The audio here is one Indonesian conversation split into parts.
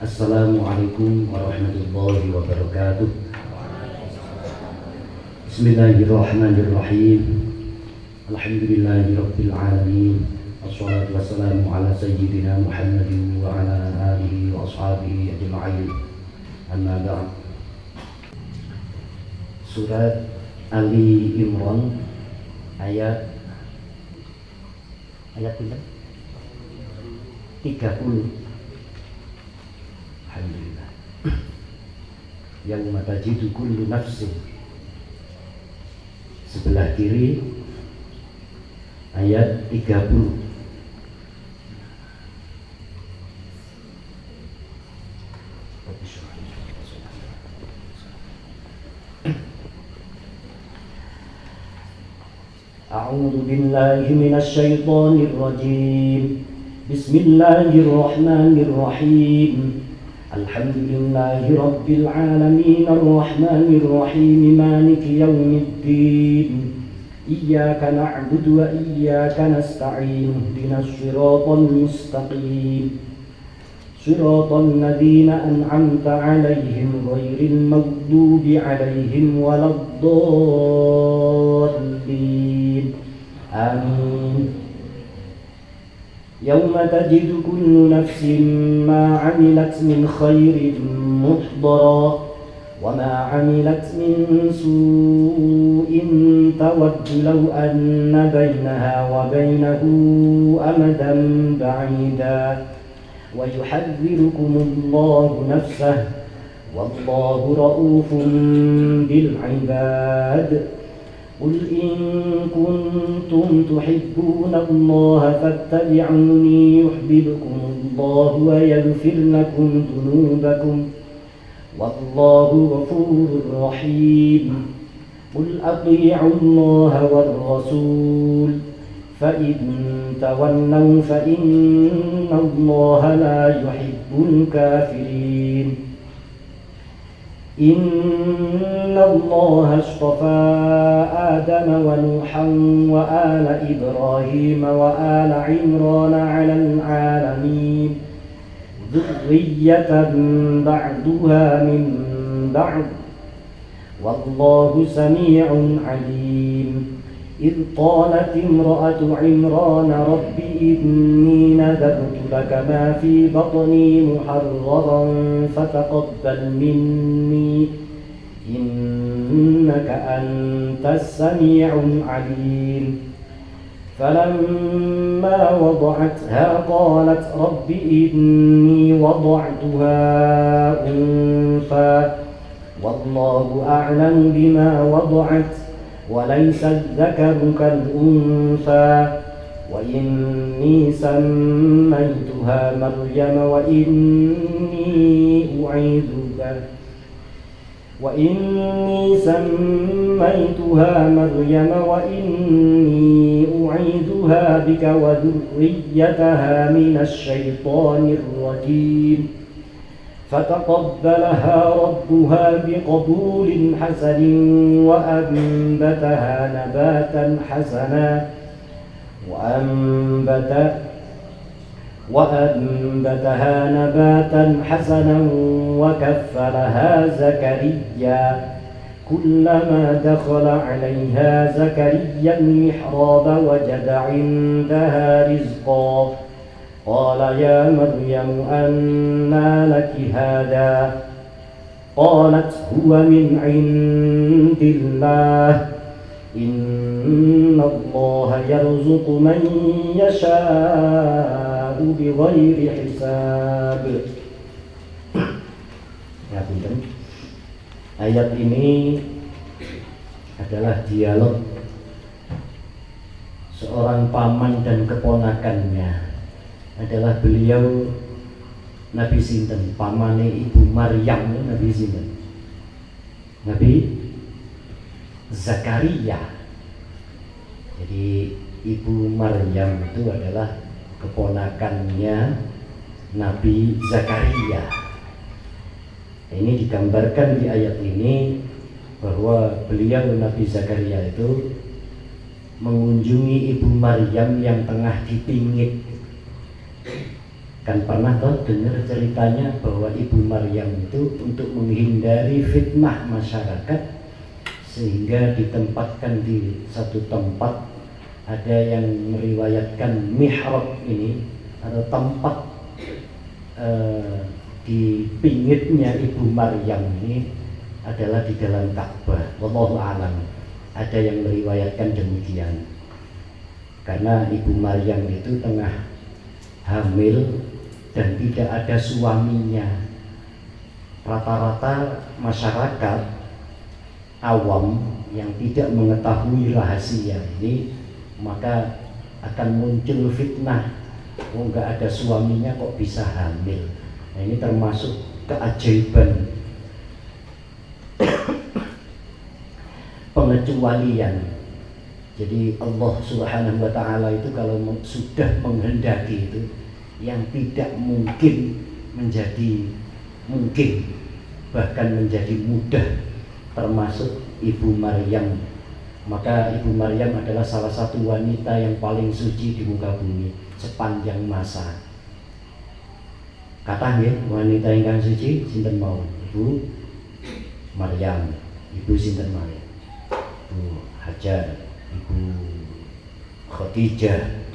Assalamualaikum warahmatullahi wabarakatuh. Bismillahirrahmanirrahim. Alhamdulillahirabbil alamin. Wassalatu wassalamu ala sayyidina Muhammadin wa ala alihi wa ashabihi ajma'in. Amma ba'd. Surat Ali Imran ayat berapa? 30. Alhamdulillah. Yauma tajidu kullu nafsin, sebelah kiri ayat 30. A'udzu billahi minasy syaithanir rajim. Bismillahirrahmanirrahim. Alhamdulillahi rabbil alamin arrahmanir rahim maliki yaumiddin. Iyyaka na'budu wa iyyaka nasta'in. Ihdinas siratal mustaqim. Siratal ladzina an'amta 'alaihim ghairil maghdubi 'alaihim waladdallin. Amin. يوم تجد كل نفس ما عملت من خير محضرا وما عملت من سوء تود لو أن بينها وبينه أمدا بعيدا ويحذركم الله نفسه والله رؤوف بالعباد. قل إن كنتم تحبون الله فاتبعوني يحببكم الله ويغفر لكم ذنوبكم والله غفور رحيم. قل أطيعوا الله والرسول فإن تولوا فإن الله لا يحب الكافرين. إن الله اصطفى آدم ونوحا وآل إبراهيم وآل عمران على العالمين ذرية بعضها من بعض والله سميع عليم. إذ قالت امرأة عمران رب إني نذرت لك ما في بطني محررا فتقبل مني إنك أنت السميع العليم. فلما وضعتها قالت رب إني وضعتها أنثى والله أعلم بما وضعت وليس الذكر كالأنثى وإني سميتها مريم وإني أعيذها بك وذريتها من الشيطان الرجيم. فتقبلها ربها بقبول حسن وأنبتها نباتا حسنا وكفلها زكريا. كلما دخل عليها زكريا المحراب وجد عندها رزقا قال يا مريم أنى لك هذا قالت هو من عند الله إن الله يرزق من يشاء بغير حساب. Ya, punten. Ayat ini adalah dialog seorang paman dan keponakannya. Adalah beliau Nabi sinten, pamane Ibu Maryam, Nabi sinten? Nabi Zakaria. Jadi Ibu Maryam itu adalah keponakannya Nabi Zakaria. Ini digambarkan di ayat ini bahwa beliau Nabi Zakaria itu mengunjungi Ibu Maryam yang tengah dipingit Kan pernah toh dengar ceritanya bahwa Ibu Maryam itu untuk menghindari fitnah masyarakat sehingga ditempatkan di satu tempat. Ada yang meriwayatkan mihrab ini atau tempat di pinggirnya Ibu Maryam ini adalah di dalam Ka'bah. Wallahu a'lam. Ada yang meriwayatkan demikian. Karena Ibu Maryam itu tengah hamil dan tidak ada suaminya. Rata-rata masyarakat awam yang tidak mengetahui rahasia ini, maka akan muncul fitnah. Oh, nggak ada suaminya kok bisa hamil. Nah, ini termasuk keajaiban pengecualian. Jadi Allah Subhanahu wa ta'ala itu kalau sudah menghendaki itu, yang tidak mungkin menjadi mungkin, bahkan menjadi mudah, termasuk Ibu Maryam. Maka Ibu Maryam adalah salah satu wanita yang paling suci di muka bumi sepanjang masa. Kata ya, wanita yang suci sinten mau? Ibu Maryam, Ibu sinten Maryam, Ibu Hajar, Ibu Khadijah,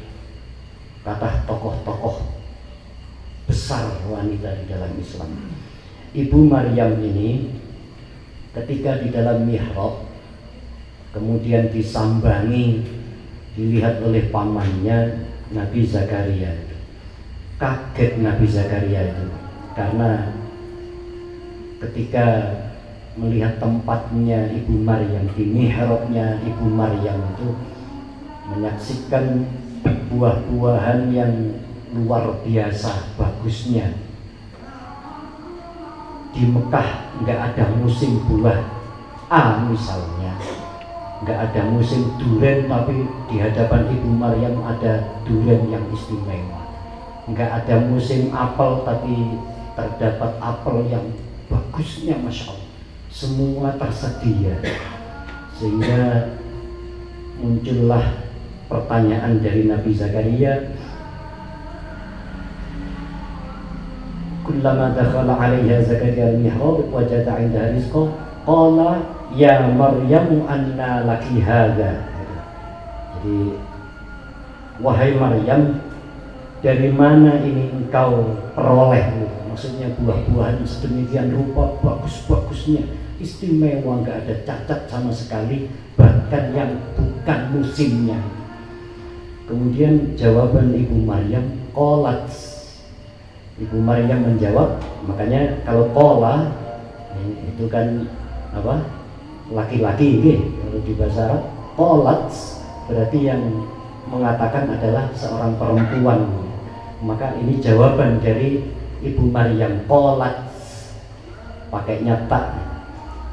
kata tokoh-tokoh besar wanita di dalam Islam. Ibu Maryam ini ketika di dalam mihrab kemudian disambangi, dilihat oleh pamannya Nabi Zakaria. Kaget Nabi Zakaria itu karena ketika melihat tempatnya Ibu Maryam, di mihrabnya Ibu Maryam itu menyaksikan buah-buahan yang luar biasa bagusnya. Di Mekah nggak ada musim buah misalnya, nggak ada musim durian, tapi di hadapan Ibu Maryam ada durian yang istimewa. Nggak ada musim apel, tapi terdapat apel yang bagusnya, Masya Allah. Semua tersedia, sehingga muncullah pertanyaan dari Nabi Zakaria. Kullama dakhala 'alaiha Zakaria al-mihrab wajada 'indaha rizqa qala ya Maryamu anna laki hadza. Jadi wahai Maryam, dari mana ini engkau peroleh? Maksudnya buah-buahan sedemikian rupa, bagus-bagusnya, istimewa, nggak ada cacat sama sekali, bahkan yang bukan musimnya. Kemudian jawaban Ibu Maryam, qalat. Ibu Maryam menjawab, makanya kalau qala itu kan apa? Laki-laki gitu. Kalau di bahasa Arab qalat berarti yang mengatakan adalah seorang perempuan. Maka ini jawaban dari Ibu Maryam, qalat, pakainya tak,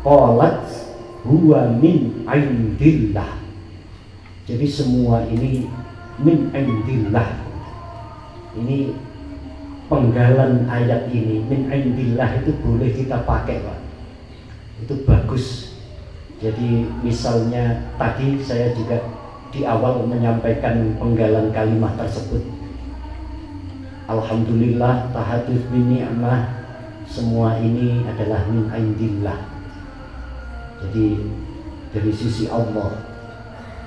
qalat huwa min indillah. Jadi semua ini min indillah. Ini penggalan ayat ini, min indillah itu boleh kita pakai, Pak. Itu bagus. Jadi misalnya tadi saya juga di awal menyampaikan penggalan kalimat tersebut. Alhamdulillah tahadduts bin ni'mah, semua ini adalah min indillah. Jadi dari sisi Allah,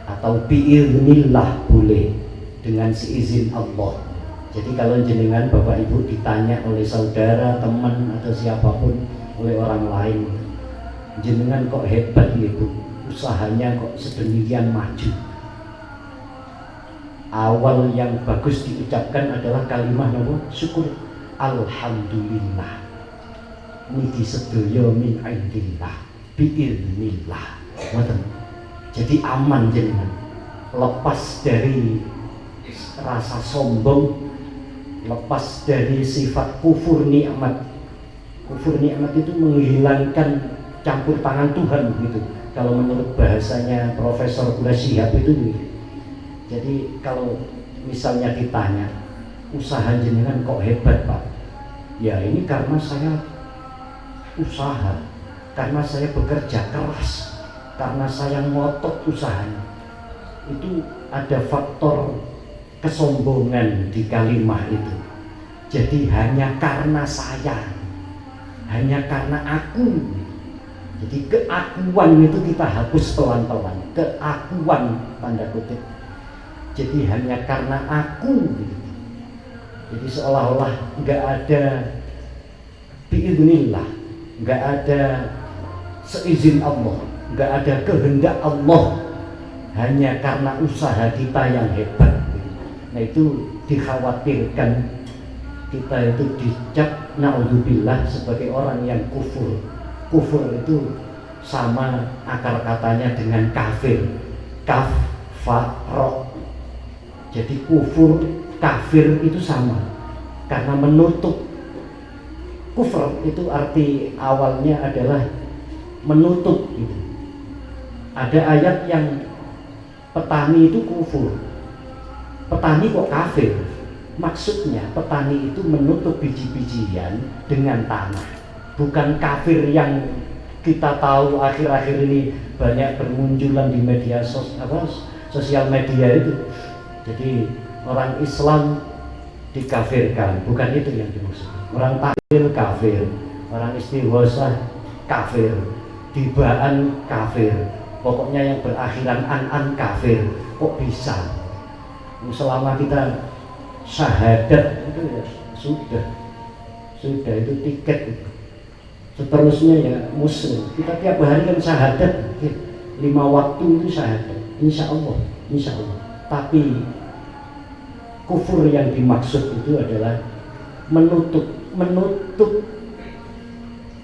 atau biiznillah boleh, dengan seizin Allah. Jadi kalau jenengan Bapak Ibu ditanya oleh saudara, teman atau siapapun, oleh orang lain, jenengan kok hebat gitu, usahanya kok sedemikian maju. Awal yang bagus diucapkan adalah kalimat apa? Syukur. Alhamdulillah. Niki sedaya min indillah biiznillah. Jadi aman jenengan, lepas dari rasa sombong, lepas dari sifat kufur nikmat. Kufur nikmat itu menghilangkan campur tangan Tuhan gitu. Kalau menurut bahasanya Profesor Gula Shihab itu. Jadi kalau misalnya ditanya, usaha jenengan kok hebat Pak? Ya ini karena saya usaha, karena saya bekerja keras, karena saya ngotot usahanya. Itu ada faktor kesombongan di kalimat itu. Jadi hanya karena saya, hanya karena aku. Jadi keakuan itu kita hapus pelan-pelan. Keakuan tanda kutip. Jadi hanya karena aku gitu. Jadi seolah-olah nggak ada biidznillah, nggak ada seizin Allah, nggak ada kehendak Allah, hanya karena usaha kita yang hebat. Nah itu dikhawatirkan kita itu dicap na'udzubillah sebagai orang yang kufur. Kufur itu sama akar katanya dengan kafir, kafaro. Jadi kufur, kafir itu sama, karena menutup. Kufur itu arti awalnya adalah menutup gitu. Ada ayat yang petani itu kufur, petani kok kafir. Maksudnya petani itu menutup biji-bijian dengan tanah, bukan kafir yang kita tahu akhir-akhir ini banyak bermunculan di media sosial media itu. Jadi orang Islam dikafirkan, bukan itu yang dimaksud. Orang tahlil kafir, orang istighosah kafir, tibaan kafir, pokoknya yang berakhiran an kafir. Kok bisa? Selama kita syahadat itu ya sudah itu tiket itu. Seterusnya ya muslim. Kita tiap hari kan syahadat, 5 waktu itu syahadat, insya Allah. Tapi kufur yang dimaksud itu adalah menutup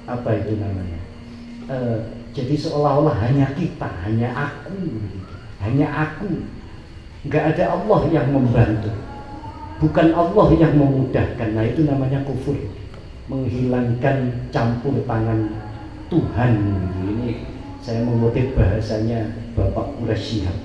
apa itu namanya? Jadi seolah-olah hanya kita, hanya aku, nggak ada Allah yang membantu. Bukan Allah yang memudahkan. Nah itu namanya kufur, menghilangkan campur tangan Tuhan. Ini saya mengutip bahasanya Bapak Quraisy Shihab.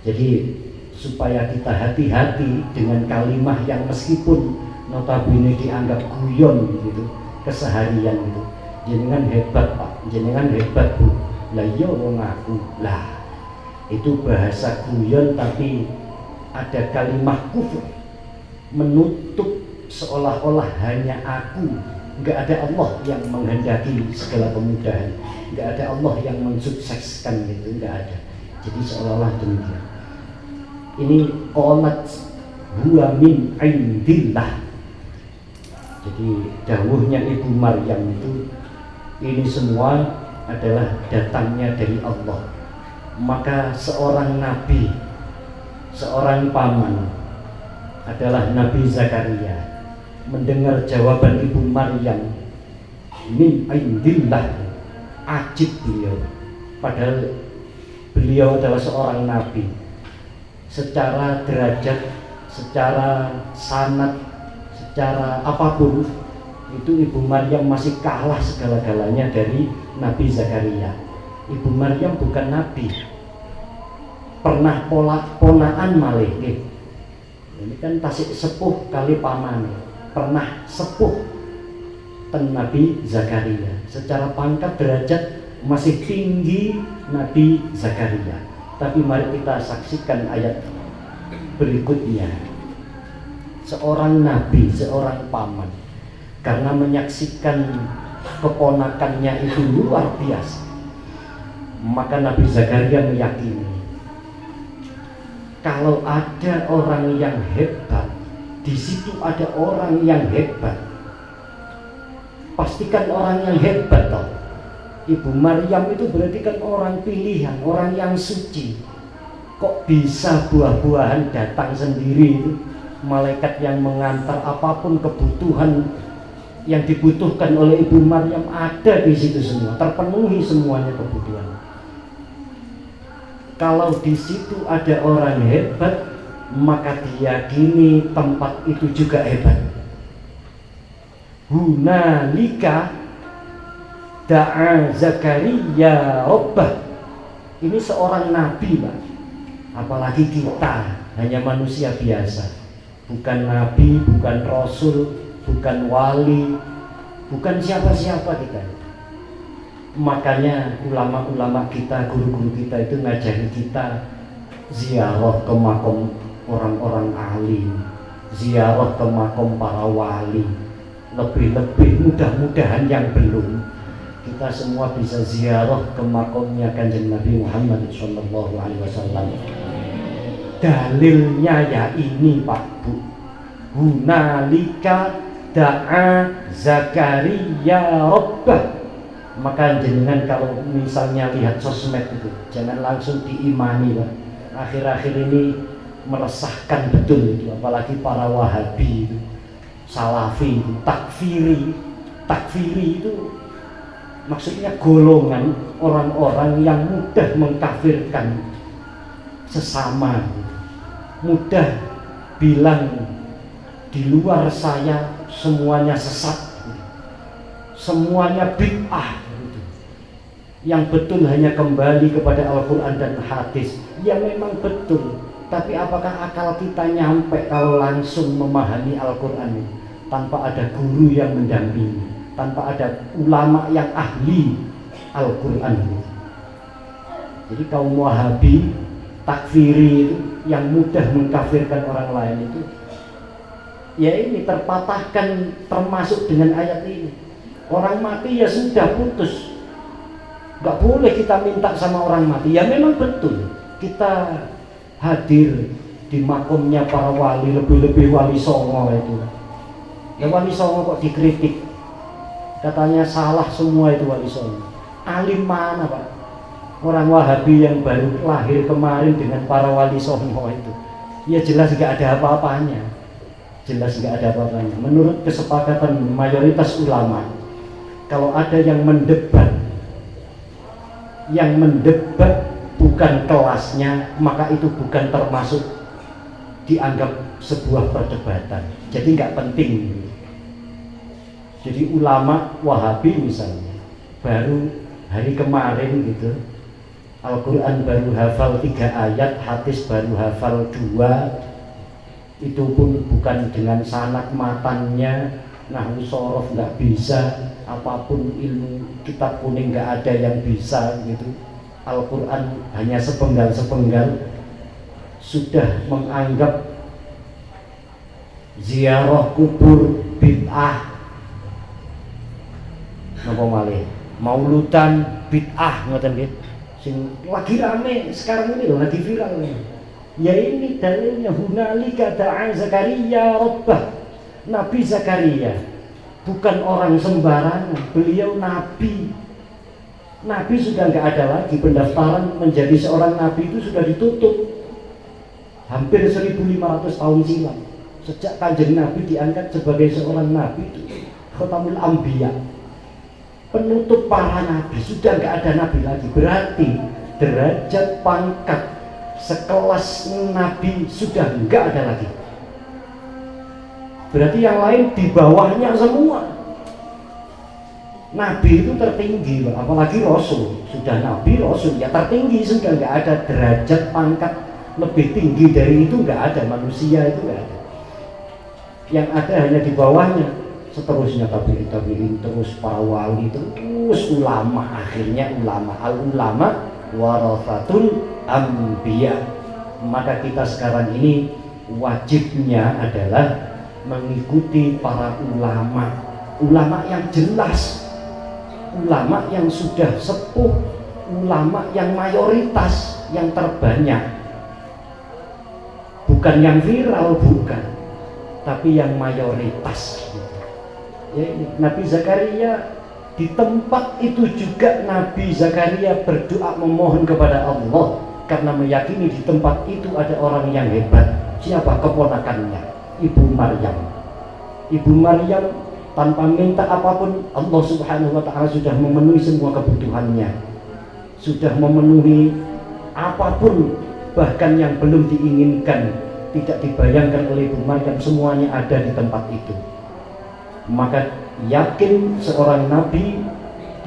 Jadi supaya kita hati-hati dengan kalimat yang meskipun notabene dianggap guyon gitu, keseharian gitu. Jenengan hebat Pak, jenengan hebat Bu. Lah iya wong aku. Lah itu bahasa guyon tapi ada kalimat kufur, menutup seolah-olah hanya aku, nggak ada Allah yang menghendaki segala kemudahan, nggak ada Allah yang mensukseskan gitu, nggak ada. Jadi seolah-olah demikian. Ini qalat huwa min indillah. Jadi dawuhnya Ibu Maryam itu ini semua adalah datangnya dari Allah. Maka seorang nabi, seorang paman adalah Nabi Zakaria mendengar jawaban Ibu Maryam min indillah, ajib beliau, padahal beliau adalah seorang nabi. Secara derajat, secara sanad, secara apapun itu Ibu Maryam masih kalah segala-galanya dari Nabi Zakaria. Ibu Maryam bukan nabi, pernah ponaan malih. Ini kan tasik sepuh kali paman, pernah sepuh ten Nabi Zakaria. Secara pangkat derajat masih tinggi Nabi Zakaria. Tapi mari kita saksikan ayat berikutnya. Seorang nabi, seorang paman, karena menyaksikan keponakannya itu luar biasa, maka Nabi Zakaria meyakini kalau ada orang yang hebat, di situ ada orang yang hebat. Pastikan orang yang hebat toh. Ibu Maryam itu berarti kan orang pilihan, orang yang suci. Kok bisa buah-buahan datang sendiri itu? Malaikat yang mengantar apapun kebutuhan yang dibutuhkan oleh Ibu Maryam ada di situ semua, terpenuhi semuanya kebutuhan. Kalau di situ ada orang hebat, maka diyakini tempat itu juga hebat. Hunalika da'a Zakaria Rabbah. Ini seorang nabi, Pak. Apalagi kita hanya manusia biasa, bukan nabi, bukan rasul, bukan wali, bukan siapa-siapa kita. Makanya ulama-ulama kita, guru-guru kita itu ngajari kita ziarah ke makam orang-orang alim, ziarah ke makam para wali. Lebih-lebih mudah-mudahan yang belum, kita semua bisa ziarah ke makamnya Kanjeng Nabi Muhammad SAW. Dalilnya ya ini Pak Bu, hunalika da'a Zakaria Rabbah. Maka jenengan kalau misalnya lihat sosmed itu jangan langsung diimani Pak. Akhir-akhir ini meresahkan betul itu, apalagi para Wahabi itu, Salafi itu, takfiri itu maksudnya golongan orang-orang yang mudah mengkafirkan sesama, mudah bilang di luar saya semuanya sesat, semuanya bid'ah, yang betul hanya kembali kepada Al-Quran dan hadis. Ya memang betul, tapi apakah akal kita nyampe kalau langsung memahami Al-Quran itu tanpa ada guru yang mendampingi, tanpa ada ulama yang ahli Al-Quran itu? Jadi kaum Wahabi, takfiri itu, yang mudah mengkafirkan orang lain itu, ya ini terpatahkan termasuk dengan ayat ini. Orang mati ya sudah putus, gak boleh kita minta sama orang mati. Ya memang betul, kita hadir di makamnya para wali, lebih-lebih Wali Songo itu. Ya Wali Songo kok dikritik, katanya salah semua itu Wali Songo. Alim mana Pak? Orang Wahabi yang baru lahir kemarin dengan para Wali Songo itu, ya jelas gak ada apa-apanya. Jelas gak ada apa-apanya. Menurut kesepakatan mayoritas ulama, kalau ada yang mendebat bukan kelasnya, maka itu bukan termasuk dianggap sebuah perdebatan. Jadi nggak penting. Jadi ulama Wahabi misalnya baru hari kemarin gitu, Al-Quran baru hafal 3 ayat, hadis baru hafal 2, itu pun bukan dengan sanad matannya, nahwu sorof nggak bisa, apapun ilmu kitab kuning nggak ada yang bisa gitu. Al-Quran hanya sepenggal-sepenggal, sudah menganggap ziarah kubur bid'ah, napa malih mauludan bid'ah, ngoten nggih, sing lagi rame sekarang ini loh, lagi viral nih. Ya ini dalilnya, hunalika da'a Zakaria Rabbah. Nabi Zakaria bukan orang sembarangan, beliau nabi. Nabi sudah nggak ada lagi, pendaftaran menjadi seorang nabi itu sudah ditutup hampir 1500 tahun silam. Sejak Kanjeng Nabi diangkat sebagai seorang nabi itu Khatamul Anbiya, penutup para nabi, sudah nggak ada nabi lagi. Berarti derajat pangkat sekelas nabi sudah nggak ada lagi. Berarti yang lain di bawahnya semua. Nabi itu tertinggi, apalagi Rasul. Sudah Nabi, Rasul, ya tertinggi sudah, nggak ada derajat pangkat lebih tinggi dari itu, nggak ada. Manusia itu nggak ada. Yang ada hanya di bawahnya. Seterusnya tabi'in, terus para wali, terus ulama. Akhirnya ulama, al-ulama warathatul anbiya. Maka kita sekarang ini wajibnya adalah mengikuti para ulama yang jelas, ulama yang sudah sepuh, ulama yang mayoritas, yang terbanyak, bukan yang viral, bukan, tapi yang mayoritas. Ya, Nabi Zakaria di tempat itu juga Nabi Zakaria berdoa memohon kepada Allah karena meyakini di tempat itu ada orang yang hebat. Siapa? Keponakannya, Ibu Maryam. Ibu Maryam tanpa minta apapun, Allah Subhanahu wa ta'ala sudah memenuhi semua kebutuhannya, sudah memenuhi apapun, bahkan yang belum diinginkan, tidak dibayangkan oleh Ibu Maryam, semuanya ada di tempat itu. Maka yakin seorang nabi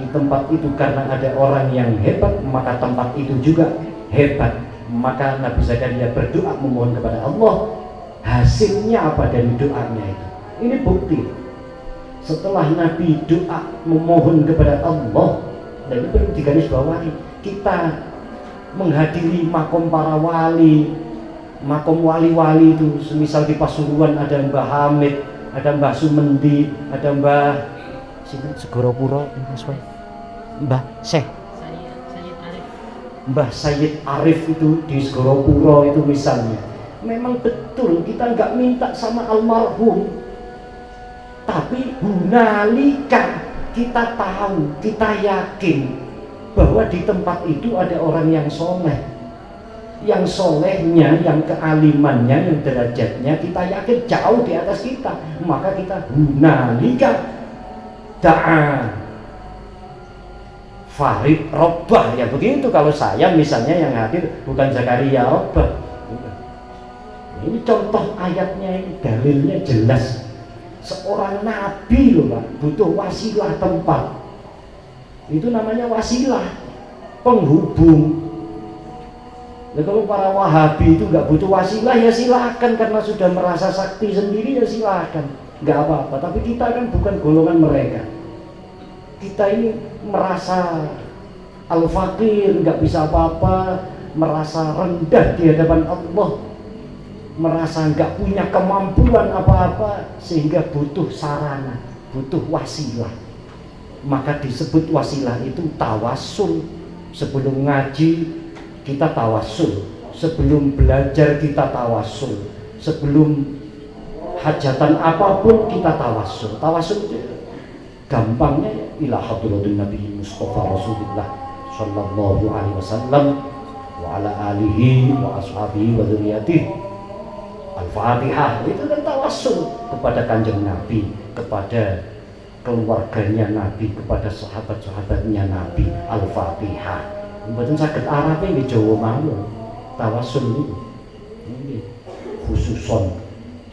di tempat itu karena ada orang yang hebat, maka tempat itu juga hebat. Maka Nabi Zakaria berdoa memohon kepada Allah. Hasilnya apa dari doanya itu? Ini bukti. Setelah Nabi doa memohon kepada Allah, dan ini perlu digarisbawahi, kita menghadiri makom para wali, makom wali-wali itu, semisal di Pasuruan ada Mbah Hamid, ada Mbah Sumendi, ada Mbah Segoropuro, Mbah Sayyid Arif itu di Segoropuro itu misalnya. Memang betul kita nggak minta sama almarhum, tapi hunalika kita tahu, kita yakin bahwa di tempat itu ada orang yang soleh, yang solehnya, yang kealimannya, yang derajatnya kita yakin jauh di atas kita, maka kita hunalika da'a Farid Robbah, ya begitu. Kalau saya misalnya yang hadir bukan Zakaria Robbah, ini contoh ayatnya, ini dalilnya jelas. Seorang nabi loh Pak, butuh wasilah tempat, itu namanya wasilah, penghubung. Nah, kalau para Wahabi itu nggak butuh wasilah ya silakan, karena sudah merasa sakti sendiri ya silakan, nggak apa-apa. Tapi kita kan bukan golongan mereka. Kita ini merasa al-fakir, nggak bisa apa-apa, merasa rendah di hadapan Allah, merasa nggak punya kemampuan apa-apa, sehingga butuh sarana, butuh wasilah. Maka disebut wasilah itu tawasul. Sebelum ngaji kita tawasul, sebelum belajar kita tawasul, sebelum hajatan apapun kita tawasul. Tawasul itu gampangnya ila hadratin Nabi Mustafa Rasulullah sallallahu alaihi wasallam wa ala alihi wa ashabihi wa dzurriyyatihi. Al-Fatihah itu kan tawasul kepada Kanjeng Nabi, kepada keluarganya Nabi, kepada sahabat-sahabatnya Nabi. Al-Fatihah. Mboten saged Arabe nggih Jawa mawon. Tawasul niku. Nggih. Khususon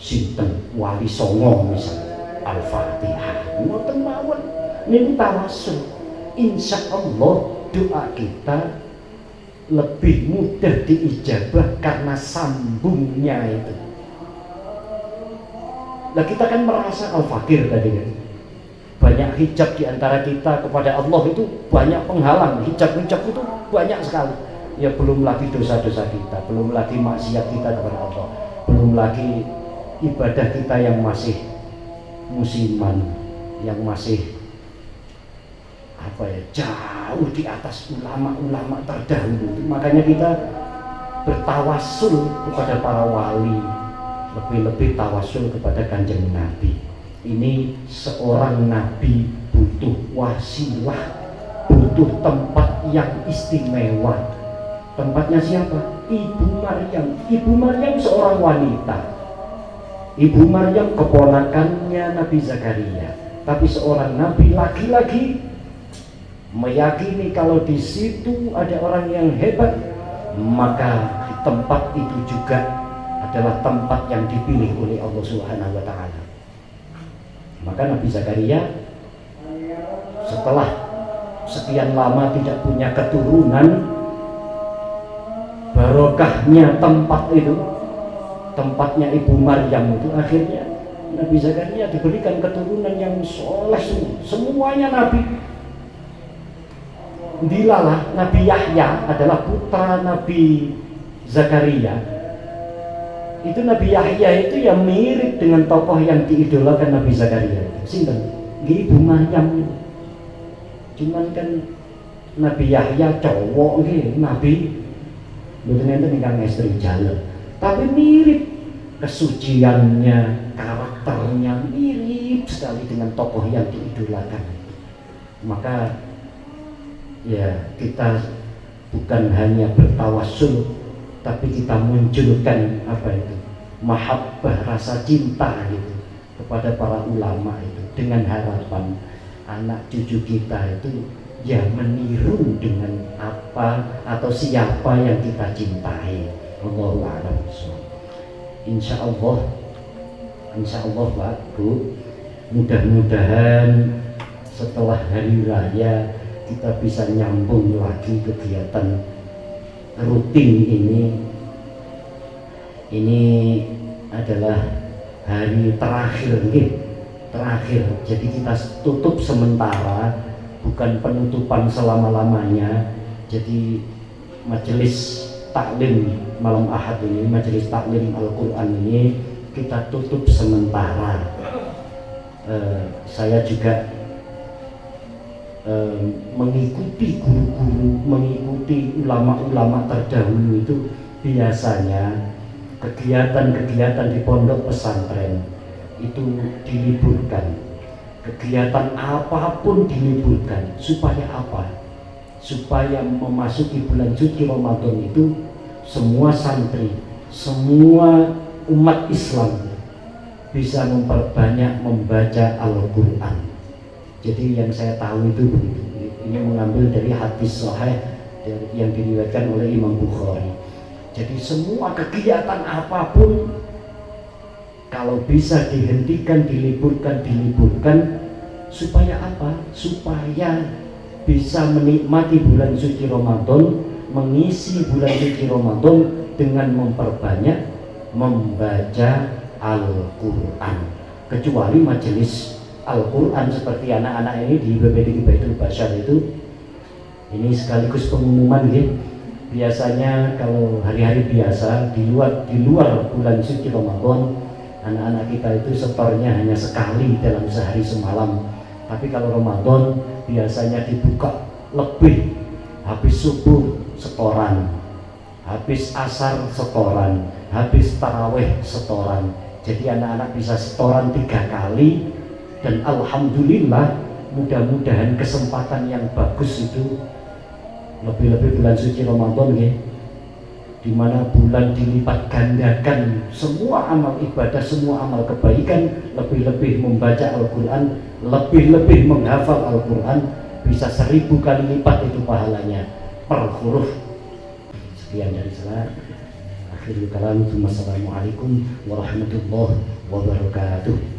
sinten Wali Songo misal. Al-Fatihah. Mboten mawon. Niku tawasul. Insyaallah doa kita lebih mudah diijabah karena sambungnya itu. Nah, kita kan merasa al-fakir tadi kan. Banyak hijab di antara kita kepada Allah itu banyak penghalang. Hijab-hijab itu banyak sekali. Ya belum lagi dosa-dosa kita, belum lagi maksiat kita kepada Allah, belum lagi ibadah kita yang masih musiman, yang masih apa ya, jauh di atas ulama-ulama terdahulu. Makanya kita bertawasul kepada para wali, lebih-lebih tawasul kepada Kanjeng Nabi. Ini seorang nabi butuh wasilah, butuh tempat yang istimewa. Tempatnya siapa? Ibu Maryam. Ibu Maryam seorang wanita. Ibu Maryam keponakannya Nabi Zakaria, tapi seorang nabi laki-laki, meyakini kalau di situ ada orang yang hebat, maka di tempat itu juga adalah tempat yang dipilih oleh Allah Subhanahu wa taala. Maka Nabi Zakaria setelah sekian lama tidak punya keturunan, barokahnya tempat itu, tempatnya Ibu Maryam itu, akhirnya Nabi Zakaria diberikan keturunan yang soleh, semuanya nabi. Dilalah Nabi Yahya adalah putra Nabi Zakaria. Itu Nabi Yahya itu yang mirip dengan tokoh yang diidolakan Nabi Zakaria. Sinten? Ibu Maryam. Cuman kan Nabi Yahya cowok nggih, nabi. Mboten enten ingkang estri jalan. Tapi mirip kesuciannya, karakternya mirip sekali dengan tokoh yang diidolakan. Maka ya kita bukan hanya bertawasul, tapi kita munculkan apa itu, mahabbah, rasa cinta gitu kepada para ulama itu, dengan harapan anak cucu kita itu ya meniru dengan apa atau siapa yang kita cintai. Allahu a'lam. Insyaallah Pak Bu, mudah-mudahan setelah hari raya kita bisa nyambung lagi kegiatan rutin ini. Ini adalah hari terakhir, terakhir. Jadi kita tutup sementara, bukan penutupan selama-lamanya. Jadi majelis taklim malam Ahad ini, majelis taklim Al-Quran ini kita tutup sementara. Saya juga mengikuti guru-guru, mengikuti ulama-ulama terdahulu itu biasanya kegiatan-kegiatan di pondok pesantren itu diliburkan, kegiatan apapun diliburkan. Supaya apa? Supaya memasuki bulan suci Ramadan itu semua santri, semua umat Islam bisa memperbanyak membaca Al-Quran. Jadi yang saya tahu itu begitu. Ini mengambil dari hadis sahih yang diriwayatkan oleh Imam Bukhari. Jadi semua kegiatan apapun kalau bisa dihentikan, diliburkan. Supaya apa? Supaya bisa menikmati bulan suci Ramadan, mengisi bulan suci Ramadan dengan memperbanyak membaca Al-Quran. Kecuali majelis Al-Quran seperti anak-anak ini di BPD Baitul Basyar itu, ini sekaligus pengumuman ya. Biasanya kalau hari-hari biasa di luar bulan suci Ramadan, anak-anak kita itu setornya hanya sekali dalam sehari semalam. Tapi kalau Ramadan biasanya dibuka lebih, habis subuh setoran, habis asar setoran, habis taraweh setoran. Jadi anak-anak bisa setoran 3 kali. Dan alhamdulillah, mudah-mudahan kesempatan yang bagus itu, lebih-lebih bulan suci Ramadan ya, dimana bulan dilipat gandakan semua amal ibadah, semua amal kebaikan, lebih-lebih membaca Al-Quran, lebih-lebih menghafal Al-Quran, bisa 1000 kali lipat itu pahalanya per huruf. Sekian dari saya. Akhirul kalam. Wassalamualaikum warahmatullahi wabarakatuh.